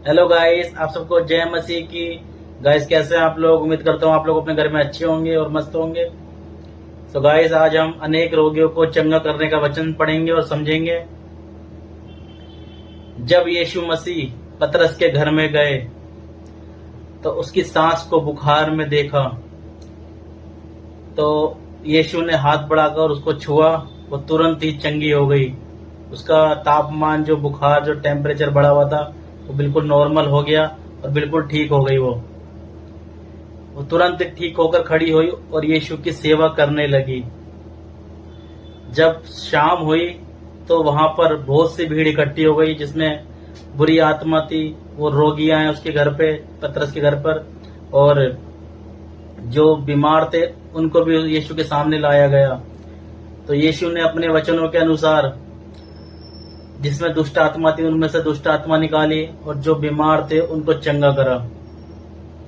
Hello guys, आप सबको जय मसीह की। गाइस कैसे हैं आप लोग? उम्मीद करता हूँ आप लोग अपने घर में अच्छे होंगे और मस्त होंगे। तो गाइस आज हम अनेक रोगियों को चंगा करने का वचन पढ़ेंगे और समझेंगे। जब यीशु मसीह पतरस के घर में गए तो उसकी सांस को बुखार में देखा, तो यीशु ने हाथ बढ़ाकर उसको छुआ। वो तुरंत ही चंगी हो गई। उसका तापमान, जो बुखार, जो टेम्परेचर बढ़ा हुआ था, वो बिल्कुल नॉर्मल हो गया और बिल्कुल ठीक हो गई। वो तुरंत ठीक होकर खड़ी हुई और यीशु की सेवा करने लगी। जब शाम हुई तो वहां पर बहुत सी भीड़ इकट्ठी हो गई, जिसमें बुरी आत्मा थी। वो रोगी आए उसके घर पे, पतरस के घर पर, और जो बीमार थे उनको भी यीशु के सामने लाया गया। तो यीशु ने अपने वचनों के अनुसार जिसमें दुष्ट आत्मा थी उनमें से दुष्ट आत्मा निकाली और जो बीमार थे उनको चंगा करा।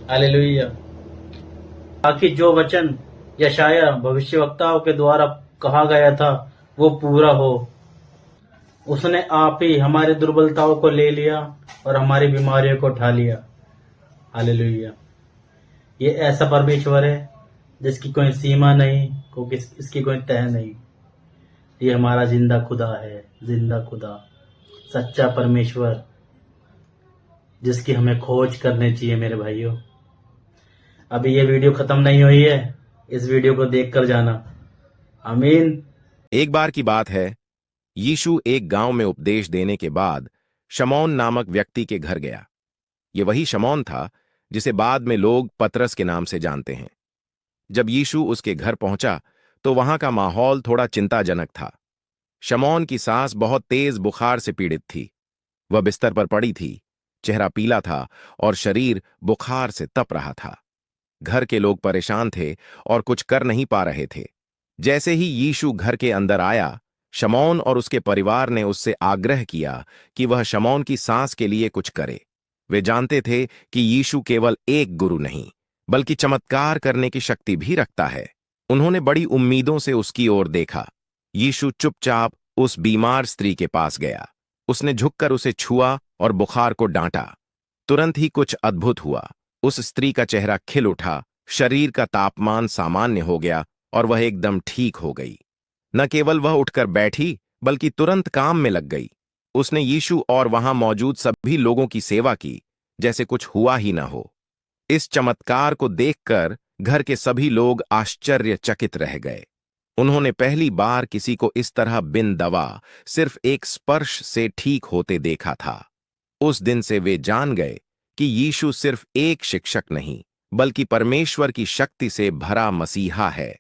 हालेलुया। ताकि जो वचन यशाया भविष्यवक्ताओं के द्वारा कहा गया था वो पूरा हो। उसने आप ही हमारी दुर्बलताओं को ले लिया और हमारी बीमारियों को उठा लिया। हालेलुया। ये ऐसा परमेश्वर है जिसकी कोई सीमा नहीं, इसकी कोई तह नहीं। ये हमारा जिंदा खुदा है, जिंदा खुदा, सच्चा परमेश्वर, जिसकी हमें खोज करनी चाहिए मेरे भाइयों। अभी ये वीडियो खत्म नहीं हुई है, इस वीडियो को देख कर जाना। आमीन। एक बार की बात है, यीशु एक गांव में उपदेश देने के बाद शमौन नामक व्यक्ति के घर गया। ये वही शमौन था जिसे बाद में लोग पतरस के नाम से जानते हैं। जब यीशु उसके घर पहुंचा तो वहां का माहौल थोड़ा चिंताजनक था। शमौन की सास बहुत तेज बुखार से पीड़ित थी। वह बिस्तर पर पड़ी थी, चेहरा पीला था और शरीर बुखार से तप रहा था। घर के लोग परेशान थे और कुछ कर नहीं पा रहे थे। जैसे ही यीशु घर के अंदर आया, शमौन और उसके परिवार ने उससे आग्रह किया कि वह शमौन की सांस के लिए कुछ करे। वे जानते थे कि यीशु केवल एक गुरु नहीं, बल्कि चमत्कार करने की शक्ति भी रखता है। उन्होंने बड़ी उम्मीदों से उसकी ओर देखा। यीशु चुपचाप उस बीमार स्त्री के पास गया। उसने झुककर उसे छुआ और बुखार को डांटा। तुरंत ही कुछ अद्भुत हुआ। उस स्त्री का चेहरा खिल उठा, शरीर का तापमान सामान्य हो गया और वह एकदम ठीक हो गई। न केवल वह उठकर बैठी, बल्कि तुरंत काम में लग गई। उसने यीशु और वहां मौजूद सभी लोगों की सेवा की जैसे कुछ हुआ ही न हो। इस चमत्कार को देखकर घर के सभी लोग आश्चर्यचकित रह गए। उन्होंने पहली बार किसी को इस तरह बिन दवा, सिर्फ एक स्पर्श से ठीक होते देखा था। उस दिन से वे जान गए कि यीशु सिर्फ एक शिक्षक नहीं, बल्कि परमेश्वर की शक्ति से भरा मसीहा है।